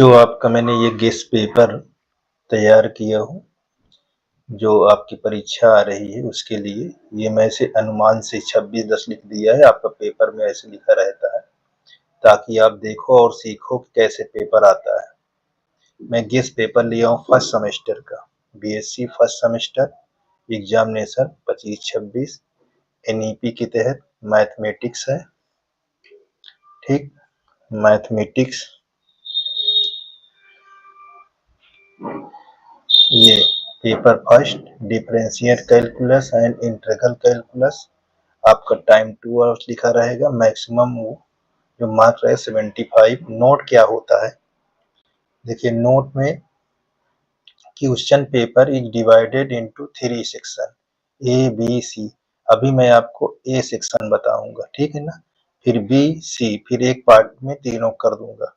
जो आपका मैंने ये गेस्ट पेपर तैयार किया हूँ, जो आपकी परीक्षा आ रही है उसके लिए, ये मैं ऐसे अनुमान से 26-10 लिख दिया है। आपका पेपर में ऐसे लिखा रहता है ताकि आप देखो और सीखो कि कैसे पेपर आता है। मैं गेस्ट पेपर लिया हूँ फर्स्ट सेमेस्टर का, BSc first semester, examination 25-26, NEP के तहत मैथमेटिक्स है। ठीक, मैथमेटिक्स ये paper first, differential calculus and integral calculus. आपका टाइम 2 आवर्स लिखा रहेगा। मैक्सिमम वो जो मार्क रहे 75। नोट क्या होता है, देखिए नोट में question paper is divided into 3 section, A B C. अभी मैं आपको ए सेक्शन बताऊंगा, ठीक है ना, फिर बी सी, फिर एक पार्ट में तीनों कर दूंगा,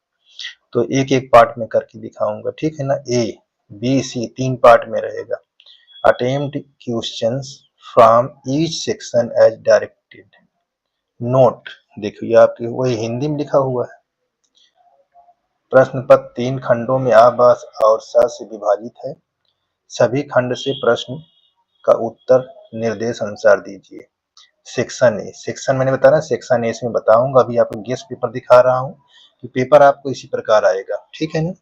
तो एक एक पार्ट में करके दिखाऊंगा, ठीक है ना। ए बी सी 3 पार्ट में रहेगा। Attempt questions from each section as directed. Note देखिए आपके वही हिंदी में लिखा हुआ है। प्रश्न पत्र 3 खंडों में आ, बा और सा से विभाजित है। सभी खंड से प्रश्न का उत्तर निर्देश अनुसार दीजिए। सेक्शन ए, सेक्शन मैंने बताया ना, सेक्शन ए में बताऊंगा। अभी आपको गेस्ट पेपर दिखा रहा हूँ कि पेपर आपको इसी प्रकार आएगा, ठीक है ना।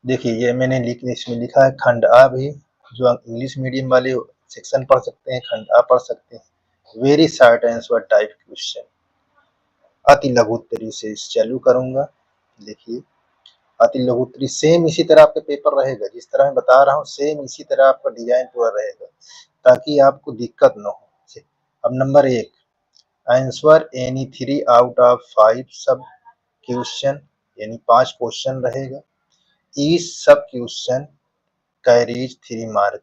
देखिए ये मैंने इसमें लिखा है खंड आ भी, जो इंग्लिश मीडियम वाले सेक्शन पढ़ सकते हैं, खंड आ पढ़ सकते हैं। Very short answer type question, अति लघु उत्तरी से चालू करूंगा। देखिए अति लघु उत्तरी सेम इसी तरह आपका पेपर रहेगा, जिस तरह मैं बता रहा हूँ सेम इसी तरह आपका डिजाइन पूरा रहेगा ताकि आपको दिक्कत न हो। अब number 1, answer any 3 out of 5 सब क्वेश्चन, यानी 5 क्वेश्चन रहेगा। ईच सब क्वेश्चन कैरीज 3 मार्क,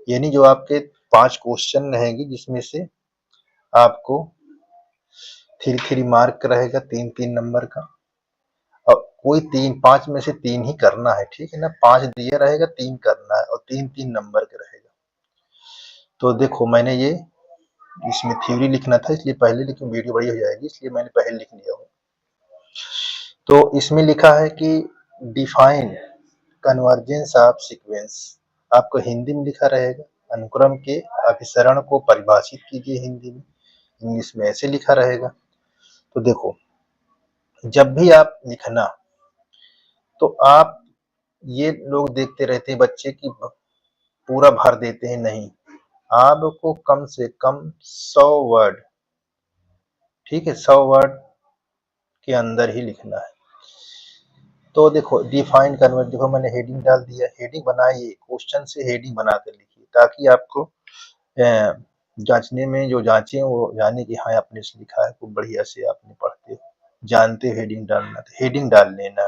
यानी जो आपके 5 क्वेश्चन रहेंगे जिसमें से आपको 3 मार्क रहेगा, 3 नंबर का। और कोई 5 में से 3 ही करना है, ठीक है ना। 5 दिया रहेगा, 3 करना है और 3 नंबर का रहेगा। तो देखो मैंने ये इसमें थ्योरी लिखना था इसलिए पहले लिखूं, वीडियो बड़ी हो जाएगी इसलिए मैंने पहले लिख लिया हूँ। तो इसमें लिखा है कि डिफाइन कन्वर्जेंस ऑफ सीक्वेंस, आपको हिंदी में लिखा रहेगा। अनुक्रम के अभिसरण को परिभाषित कीजिए हिंदी में, इंग्लिश में ऐसे लिखा रहेगा। तो देखो जब भी आप लिखना तो आप, ये लोग देखते रहते हैं बच्चे की पूरा भर देते हैं, नहीं, आपको कम से कम 100 वर्ड, ठीक है, 100 वर्ड के अंदर ही लिखना है। तो देखो डिफाइन कन्वर्ट, देखो मैंने हेडिंग डाल दिया, हेडिंग बनाइए, क्वेश्चन से हेडिंग बना कर लिखिए ताकि आपको जांचने में जो जांचे वो जाने की हाँ आपने लिखा है, खूब बढ़िया से आपने पढ़ते जानते हेडिंग डालना, तो हेडिंग डाल लेना।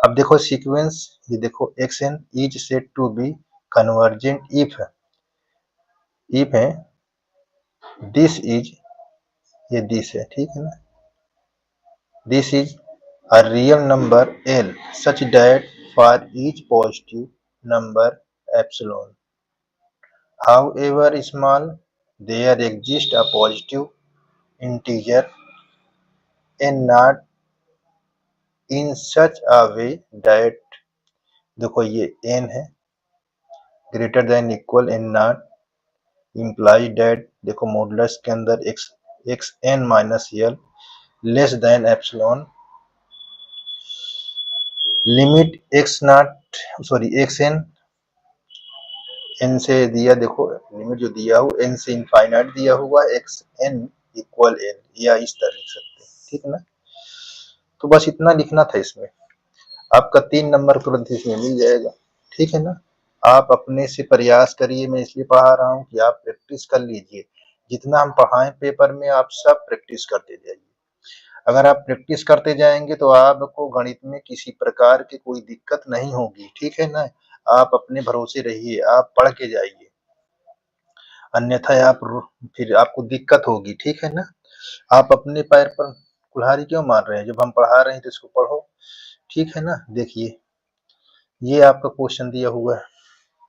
अब देखो सीक्वेंस, ये देखो action is said to be convergent if है दिस इज, ये दिस है, ठीक है ना, this is a real number L such that for each positive number epsilon, however small, there exists a positive integer n not in such a way that, देखो ये n है, greater than equal n not implies that, देखो modulus के अंदर x n minus l less than epsilon, limit x not sorry x n से दिया, देखो limit जो दिया हो n से इनफाइनाइट दिया हुआ, x n इक्वल n, या इस तरह लिख सकते हैं, ठीक है ना। तो बस इतना लिखना था इसमें, आपका 3 नंबर तुरंत इसमें मिल जाएगा, ठीक है ना। आप अपने से प्रयास करिए, मैं इसलिए पढ़ा रहा हूँ कि आप प्रैक्टिस कर लीजिए। जितना हम पढ़ाएं पेपर में आप सब प्रैक्टिस करते जाइए। अगर आप प्रैक्टिस करते जाएंगे तो आपको गणित में किसी प्रकार की कोई दिक्कत नहीं होगी, ठीक है ना। आप अपने भरोसे रहिए, आप पढ़ के जाइए, अन्यथा आप फिर आपको दिक्कत होगी, ठीक है ना। आप अपने पैर पर कुल्हाड़ी क्यों मार रहे हैं, जब हम पढ़ा रहे हैं तो इसको पढ़ो, ठीक है ना। देखिए ये आपका क्वेश्चन दिया हुआ है,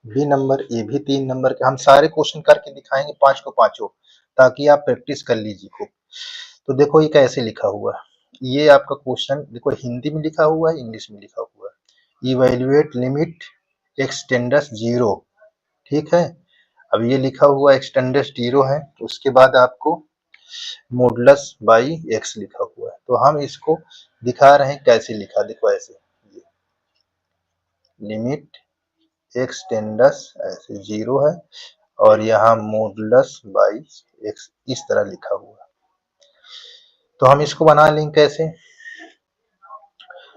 बी नंबर, ये भी 3 नंबर के, हम सारे क्वेश्चन करके दिखाएंगे 5 को 5, ताकि आप प्रैक्टिस कर लीजिए खूब। तो देखो ये कैसे लिखा हुआ है, ये आपका क्वेश्चन देखो हिंदी में लिखा हुआ है, इंग्लिश में लिखा हुआ है। इवैल्यूएट लिमिट एक्स टेंडस 0, ठीक है। अब ये लिखा हुआ एक्स टेंडस 0 है, तो उसके बाद आपको मॉडुलस बाई एक्स लिखा हुआ है। तो हम इसको दिखा रहे हैं कैसे लिखा, देखो ऐसे लिमिट एक्स टेंडस ऐसे 0 है और यहाँ मॉडुलस बाई एक्स इस तरह लिखा हुआ है। तो हम इसको बना लेंगे कैसे,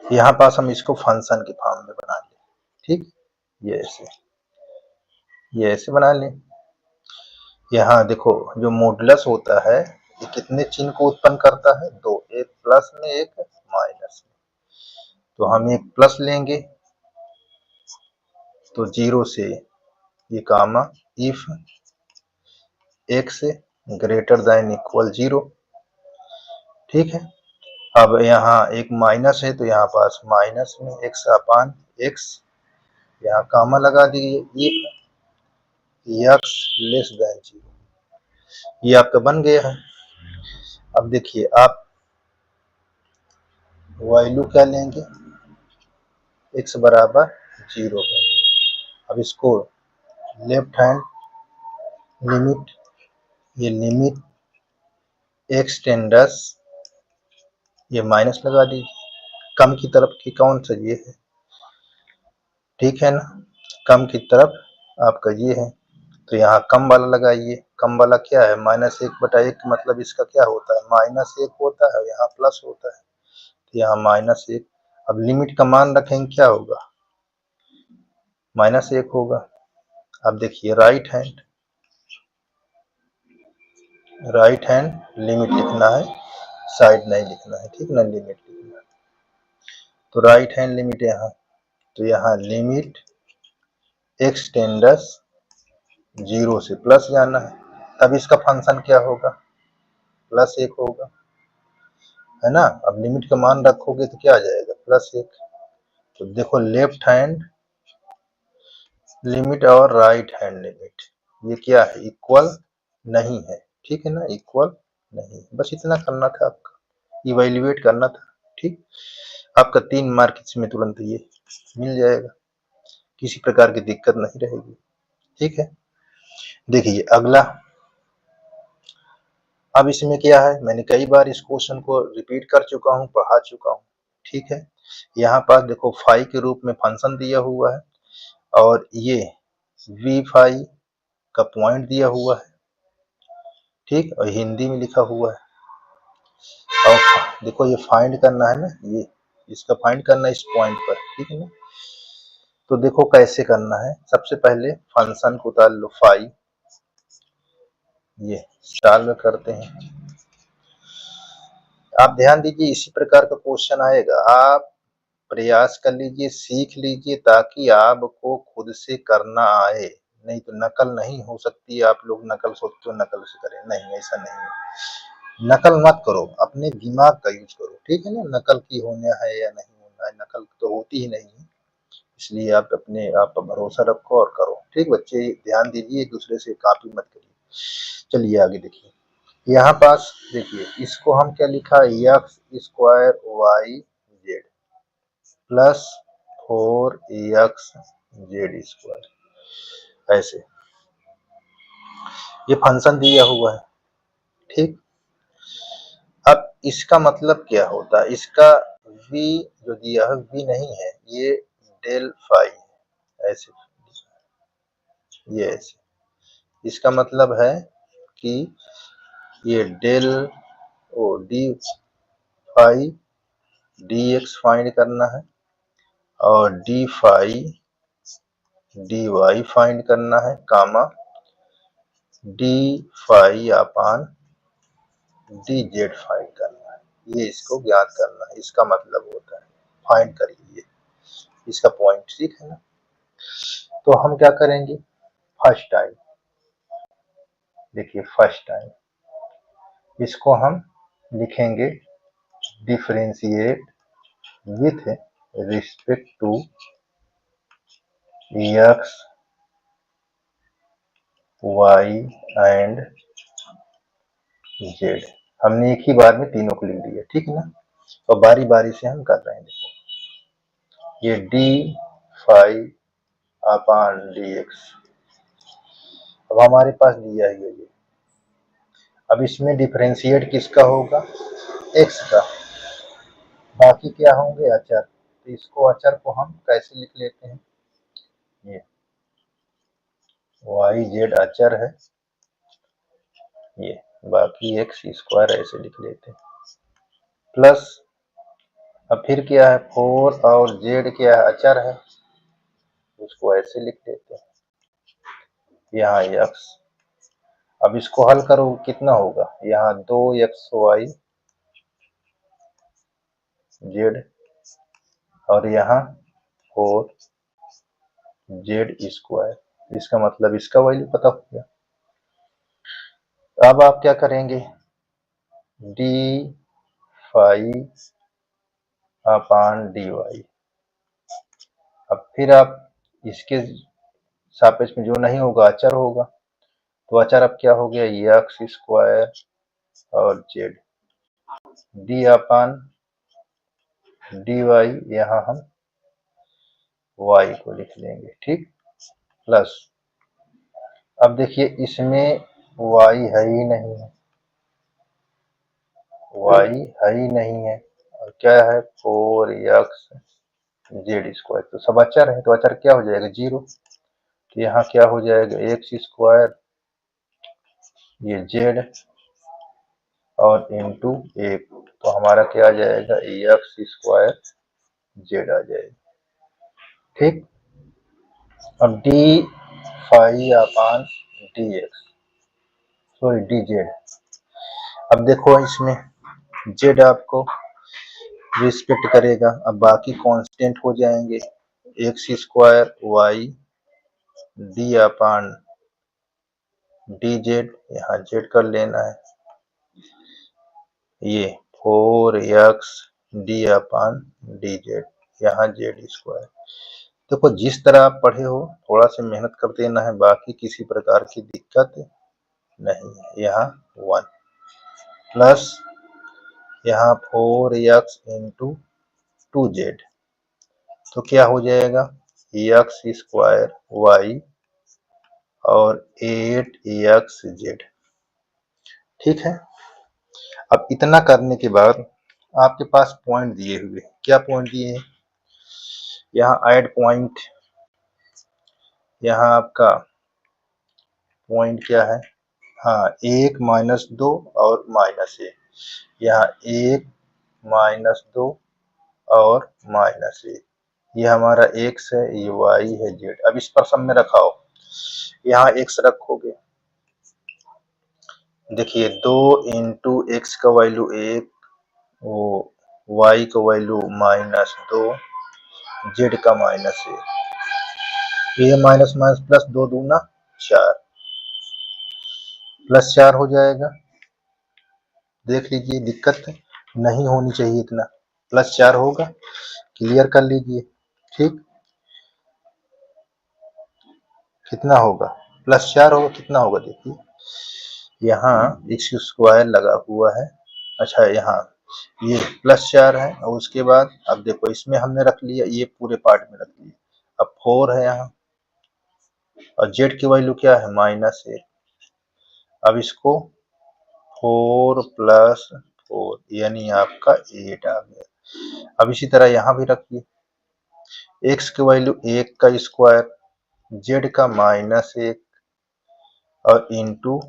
यहाँ पास हम इसको फंक्शन के फॉर्म में बना लें, ठीक। ये ऐसे बना लें। यहाँ देखो जो मॉडुलस होता है ये कितने चिन्ह को उत्पन्न करता है, दो, एक प्लस में एक माइनस में। तो हम एक प्लस लेंगे तो 0 से ये comma if X greater than equal 0, ठीक है। अब यहाँ एक माइनस है तो यहाँ पास माइनस में एक्स अपान एक्स, यहाँ कामा लगा दीजिए इफ एक्स लेस देन 0, ये आपका बन गया है। अब देखिए आप वैल्यू क्या लेंगे, एक्स बराबर 0 पर। अब इसको लेफ्ट हैंड लिमिट, ये लिमिट एक्स टेंडस, ये माइनस लगा दीजिए, कम की तरफ की कौन सा ये है, ठीक है ना, कम की तरफ आपका ये है। तो यहाँ कम वाला लगाइए, कम वाला क्या है -1/1, मतलब इसका क्या होता है -1 होता है, यहाँ प्लस होता है, तो यहाँ -1। अब लिमिट का मान रखेंगे क्या होगा, -1 होगा। अब देखिए राइट हैंड लिमिट लिखना है, साइड नहीं लिखना है, ठीक ना, लिमिट लिखना है। तो राइट हैंड लिमिट यहाँ, तो यहाँ लिमिट एक्स टेंडस 0 से प्लस जाना है, तब इसका फंक्शन क्या होगा, +1 होगा, है ना। अब लिमिट का मान रखोगे तो क्या आ जाएगा, +1। तो देखो लेफ्ट हैंड लिमिट और राइट हैंड लिमिट ये क्या है, इक्वल नहीं है, ठीक है ना, इक्वल नहीं। बस इतना करना था आपका, इवैल्यूएट करना था, ठीक। आपका 3 मार्क इसमें तुरंत ये मिल जाएगा, किसी प्रकार की दिक्कत नहीं रहेगी, ठीक है। देखिए अगला, अब इसमें क्या है, मैंने कई बार इस क्वेश्चन को रिपीट कर चुका हूँ, पढ़ा चुका हूँ, ठीक है। यहाँ पास देखो फाई के रूप में फंक्शन दिया हुआ है और ये वी फाई का पॉइंट दिया हुआ है, ठीक, और हिंदी में लिखा हुआ है। और देखो ये फाइंड करना है ना, ये इसका फाइंड करना है इस पॉइंट पर, ठीक है ना। तो देखो कैसे करना है, सबसे पहले फंक्शन को उतार लो फाई, ये सॉल्व करते हैं। आप ध्यान दीजिए इसी प्रकार का क्वेश्चन आएगा, आप प्रयास कर लीजिए, सीख लीजिए ताकि आपको खुद से करना आए, नहीं तो नकल नहीं हो सकती। आप लोग नकल सोचते हो नकल से करें, नहीं ऐसा नहीं है, नकल मत करो, अपने दिमाग का यूज करो, ठीक है ना। नकल की होना है या नहीं होना है, नकल तो होती ही नहीं है, इसलिए आप अपने आप पर भरोसा रखो और करो, ठीक बच्चे, ध्यान दीजिए, एक दूसरे से कॉपी मत करिए। चलिए आगे देखिए, यहाँ पास देखिए इसको हम क्या लिखा है, X square Y Z plus 4x Z square, ऐसे ये फंक्शन दिया हुआ है, ठीक। अब इसका मतलब क्या होता है, इसका v जो दिया है v नहीं है, ये डेल फाई है, ऐसे ये ऐसे, इसका मतलब है कि ये del O D phi D X find करना है और D phi D Y find करना है, comma D phi upon D Z find करना है, ये इसको ज्ञात करना है, इसका मतलब होता है फाइंड करिए इसका पॉइंट, ठीक है ना। तो हम क्या करेंगे, फर्स्ट टाइम देखिए, फर्स्ट टाइम इसको हम लिखेंगे differentiate with respect to X Y and Z. हमने एक ही बार में तीनों को लिख दिया, ठीक है ना। और बारी बारी से हम कर रहे हैं। देखो ये D phi upon D x अब हमारे पास दिया है ये। अब इसमें डिफरेंशिएट किसका होगा, एक्स का, बाकी क्या होंगे अचर। तो इसको अचर को हम कैसे लिख लेते हैं, ये वाई जेड अचर है, ये बाकी एक्स स्क्वायर ऐसे लिख लेते हैं, प्लस अब फिर क्या है 4 और जेड क्या है अचर है, उसको ऐसे लिख लेते हैं, यहाँ एक्स। अब इसको हल करो कितना होगा, यहाँ 2xy जेड और यहाँ 4 जेड स्क्वायर, इसका मतलब इसका वैल्यू पता हो गया। अब आप क्या करेंगे, D phi upon D Y. अब फिर आप इसके सापेक्ष में जो नहीं होगा अचर होगा, तो अचर अब क्या हो गया एक्स स्क्वायर और जेड, डी अपान डी वाई, यहाँ हम वाई को लिख लेंगे, ठीक, प्लस अब देखिए इसमें वाई है ही नहीं है, वाई है ही नहीं है, और क्या है 4x जेड स्क्वायर, तो सब अचर है, तो अचर क्या हो जाएगा 0। तो यहाँ क्या हो जाएगा एक्स स्क्वायर ये जेड और इंटू 1, तो हमारा क्या आ जाएगा एक्स स्क्वायर जेड आ जाएगा, ठीक। अब D phi upon D X, sorry D Z. अब देखो इसमें जेड आपको रिस्पेक्ट करेगा, अब बाकी कांस्टेंट हो जाएंगे, एक्स स्क्वायर वाई डी अपान डी जेड, यहाँ जेड कर लेना है, ये 4x डी अपान डी जेड, यहाँ जेड स्क्वायर। देखो जिस तरह आप पढ़े हो थोड़ा सा मेहनत कर देना है, बाकी किसी प्रकार की दिक्कत नहीं है। यहाँ 1 प्लस यहाँ 4x इंटू 2z, तो क्या हो जाएगा एक्स स्क्वायर वाई और 8xz, ठीक है। अब इतना करने के बाद आपके पास पॉइंट दिए हुए, क्या पॉइंट दिए हैं, यहाँ ऐड पॉइंट, यहाँ आपका पॉइंट क्या है, हाँ 1 -2 और -1, यहाँ 1 -2 और -1, ये हमारा x है, ये y है z। अब इस पर सब में रखाओ, यहाँ x रखोगे, देखिए 2 इंटू एक्स का वैल्यू 1, वो y का वैल्यू -2, z का -1, ये माइनस माइनस प्लस 2 दूना 4, प्लस 4 हो जाएगा। देख लीजिए दिक्कत नहीं होनी चाहिए इतना, प्लस 4 होगा, क्लियर कर लीजिए, ठीक। कितना होगा प्लस 4 होगा, कितना होगा देखिए, यहाँ x स्क्वायर लगा हुआ है, अच्छा यहाँ ये प्लस 4 है, और उसके बाद अब देखो इसमें हमने रख लिया, ये पूरे पार्ट में रख लिया, अब 4 है यहाँ, और z की वैल्यू क्या है -1, अब इसको 4 + 4 यानी आपका 8 आ गया। अब इसी तरह यहाँ भी रखिए, x की वैल्यू 1 का स्क्वायर, z का -1 और इंटू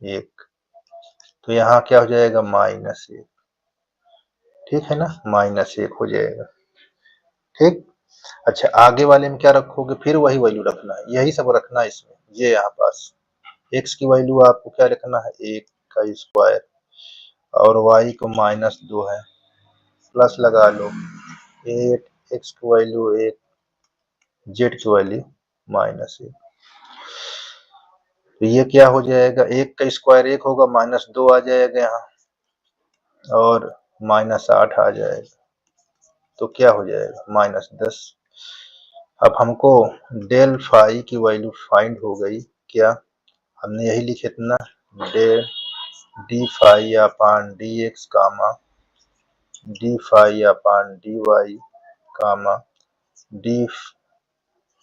1, तो यहाँ क्या हो जाएगा -1, ठीक है ना, -1 हो जाएगा, ठीक। अच्छा आगे वाले में क्या रखोगे, फिर वही वैल्यू रखना है, यही सब रखना है इसमें, ये यहाँ पास x की वैल्यू आपको क्या रखना है 1 का स्क्वायर, और y को -2 है, प्लस लगा लो 8, x की वैल्यू 1, z की वैल्यू -1, तो ये क्या हो जाएगा 1 का स्क्वायर 1 होगा, -2 आ जाएगा यहाँ, और -8 आ जाएगा, तो क्या हो जाएगा -10। अब हमको डेल फाई की वैल्यू फाइंड हो गई, क्या हमने यही लिखे थे ना, del D phi upon D x comma D phi upon D Y कामा D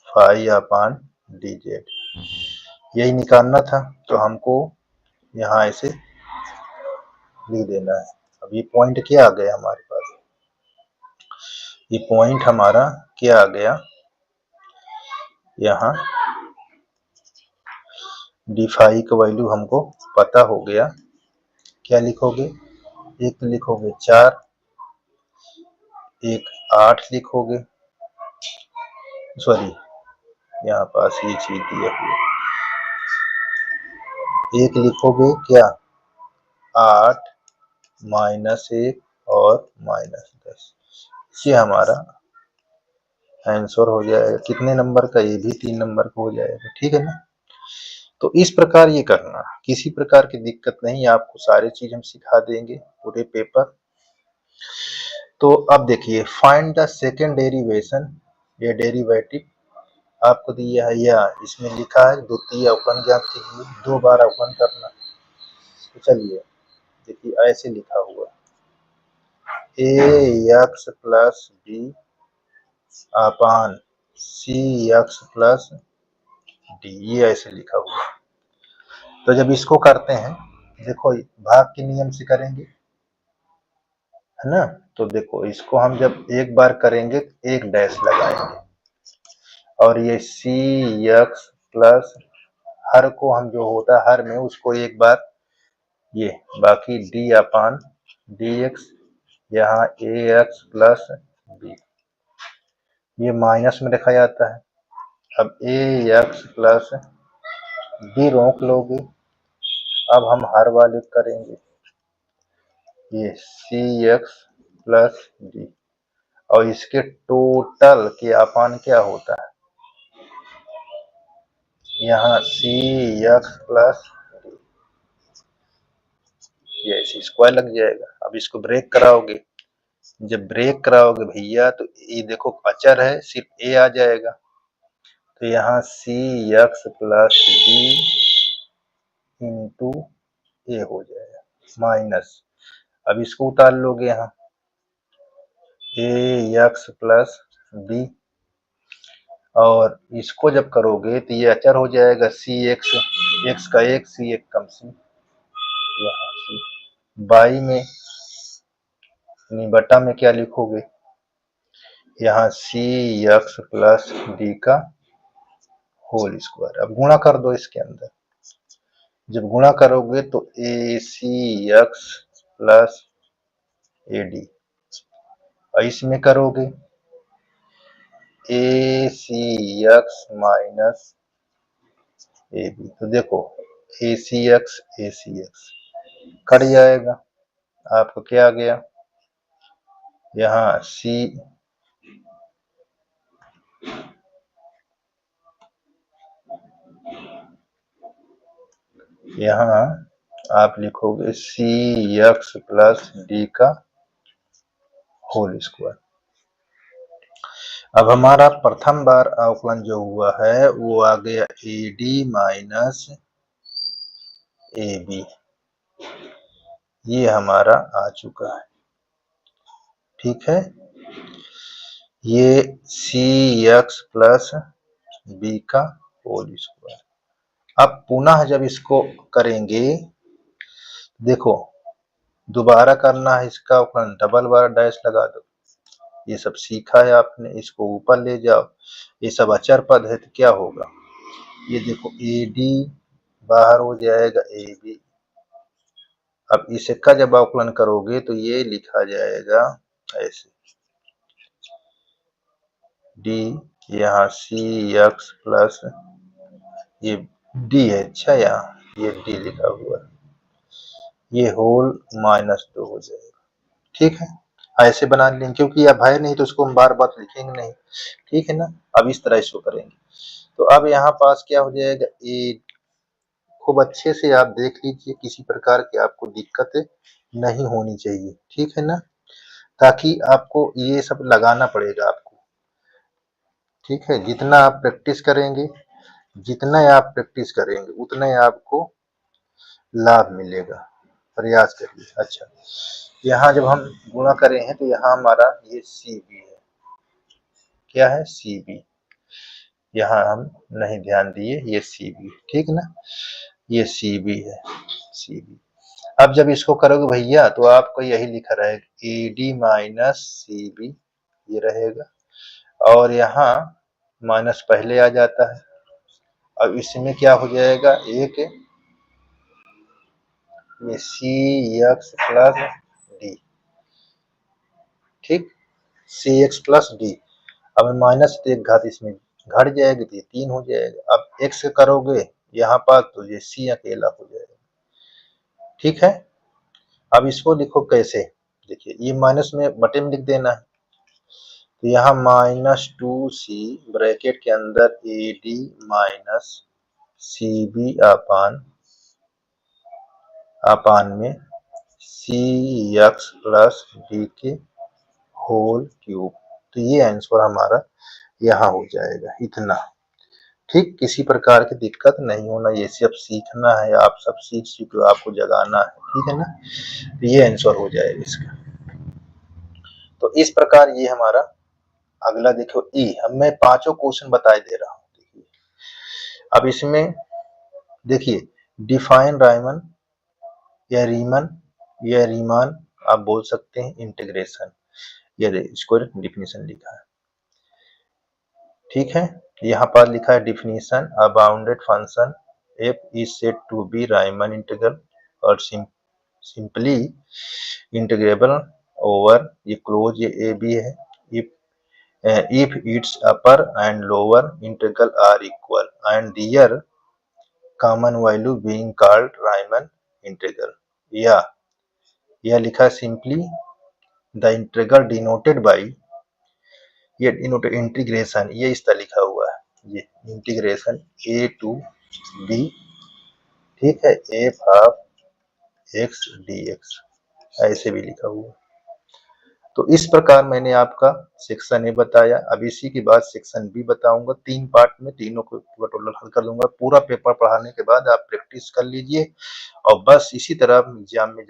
phi upon D Z, यही निकालना था। तो हमको यहाँ ऐसे लिख देना है। अब ये पॉइंट क्या आ गया हमारे पास, ये पॉइंट हमारा क्या आ गया, यहाँ डी फाई का वैल्यू हमको पता हो गया। क्या लिखोगे, एक लिखोगे 4, एक 8 लिखोगे, सॉरी यहाँ पास ये चीज दिया हुआ, एक लिखोगे क्या 8 -1 और -10, ये हमारा आंसर हो जाएगा। कितने नंबर का, ये भी 3 नंबर का हो जाएगा। ठीक है ना। तो इस प्रकार ये करना, किसी प्रकार की दिक्कत नहीं, आपको सारी चीज हम सिखा देंगे पूरे पेपर। तो अब देखिए, फाइंड द सेकेंड डेरिवेशन या डेरिवेटिव आपको दिया है, या इसमें लिखा है द्वितीय अवकलन ज्ञात कीजिए, 2 बार अवकलन करना। तो चलिए देखिए, ऐसे लिखा हुआ ax प्लस बी अपान सी एक्स प्लस डी, ये ऐसे लिखा हुआ। तो जब इसको करते हैं, देखो भाग के नियम से करेंगे, है ना। तो देखो इसको हम जब एक बार करेंगे, एक डैश लगाएंगे, और ये सी एक्स प्लस हर को हम जो होता है हर में उसको एक बार ये, बाकी डी अपान डी एक्स, यहाँ ए एक्स प्लस बी, ये माइनस में रखा जाता है। अब ए एक्स प्लस बी रोक लोगे, अब हम हर वाले करेंगे, ये सी एक्स प्लस डी, और इसके टोटल के अपान क्या होता है, यहाँ सी एक्स प्लस ये ऐसे स्क्वायर लग जाएगा। अब इसको ब्रेक कराओगे, जब ब्रेक कराओगे भैया तो ये देखो अचर है, सिर्फ ए आ जाएगा। तो यहाँ सी एक्स प्लस डी इंटू ए हो जाएगा माइनस, अब इसको उतार लोगे यहाँ ए एक्स प्लस बी, और इसको जब करोगे तो ये अचर हो जाएगा सी एक्स, एक्स का एक, सी एक कम सी, यहाँ सी बाई में बटा में क्या लिखोगे, यहाँ सी एक्स प्लस डी का होल स्क्वायर। अब गुणा कर दो इसके अंदर, जब गुणा करोगे तो ए सी एक्स प्लस ए डी, और इसमें करोगे ए सी एक्स माइनस ए बी, तो देखो ए सी एक्स कट जाएगा, आपको क्या आ गया, यहाँ सी यहाँ आप लिखोगे सी एक्स प्लस डी का होल स्क्वायर। अब हमारा प्रथम बार अवकलन जो हुआ है वो आ गया A D minus A B, ये हमारा आ चुका है। ठीक है, ये सी एक्स प्लस बी का होल स्क्वायर। अब पुनः जब इसको करेंगे, देखो दोबारा करना है इसका अवकलन, डबल बार डैश लगा दो, ये सब सीखा है आपने, इसको ऊपर ले जाओ, ये सब अचर पद है तो क्या होगा, ये देखो ए डी बाहर हो जाएगा ए बी, अब इसका जब अवकलन करोगे तो ये लिखा जाएगा ऐसे डी, यहाँ सी एक्स प्लस ये डी है, अच्छा यहाँ ये डी लिखा हुआ है, ये होल -2 हो जाएगा। ठीक है, ऐसे बना लेंगे, क्योंकि अब है नहीं तो उसको हम बार बार लिखेंगे नहीं। ठीक है ना, अब इस तरह इसको करेंगे। तो अब यहाँ पास क्या हो जाएगा, ए, खूब अच्छे से आप देख लीजिए, किसी प्रकार की आपको दिक्कत नहीं होनी चाहिए। ठीक है ना, ताकि आपको ये सब लगाना पड़ेगा आपको। ठीक है, जितना आप प्रैक्टिस करेंगे, उतना ही आपको लाभ मिलेगा। प्रयास करिए। अच्छा, यहाँ जब हम गुणा करे हैं तो यहाँ हमारा ये सी बी है, क्या है, सी बी, यहाँ हम नहीं ध्यान दिए, ये सी बी, ठीक ना, ये सी बी है, सी बी। अब जब इसको करोगे भैया तो आपको यही लिखा रहेगा A D minus C B, ये रहेगा, और यहाँ माइनस पहले आ जाता है। अब इसमें क्या हो जाएगा, एक ये सी एक्स प्लस डी, ठीक, सी एक्स प्लस डी। अब माइनस एक घात इसमें घट जाएगी तो ये 3 हो जाएगा। अब एक्स करोगे यहाँ पर तो ये सी अकेला हो जाएगा, ठीक है। अब इसको लिखो कैसे, देखिए ये माइनस में बटे में लिख देना है, तो यहाँ माइनस 2c ब्रैकेट के अंदर A D minus C B upon में सी एक्स प्लस डी के होल क्यूब। तो ये आंसर हमारा यहाँ हो जाएगा, इतना, ठीक। किसी प्रकार की दिक्कत नहीं होना, ये सब सीखना है, आप सब सीख चुके हो, आपको जगाना है, ठीक है ना। तो ये आंसर हो जाएगा इसका। तो इस प्रकार ये हमारा अगला देखो ई, अब मैं पांचों क्वेश्चन बताए दे रहा हूँ। देखिए अब इसमें देखिए डिफाइन रायमन या रीमन या रीमान आप बोल सकते हैं, इंटीग्रेशन, ये इसको डिफिनीशन लिखा है, ठीक है। यहाँ पर लिखा है definition, a bounded function F is said to be Riemann integral और सिंपली इंटीग्रेबल ओवर, ये क्लोज, ये ए बी है, if its upper and lower integral are equal and their common value being called Riemann integral, या यह लिखा simply the integral denoted by, ये integration, ये इस तरह लिखा हुआ है, ये इंटीग्रेशन ए टू बी, ठीक है, F of x D x, ऐसे भी लिखा हुआ। तो इस प्रकार मैंने आपका सेक्शन ए बताया। अब इसी के बाद सेक्शन बी बताऊंगा, 3 पार्ट में, तीनों को टोटल हल कर दूंगा। पूरा पेपर पढ़ाने के बाद आप प्रैक्टिस कर लीजिए और बस इसी तरह एग्जाम में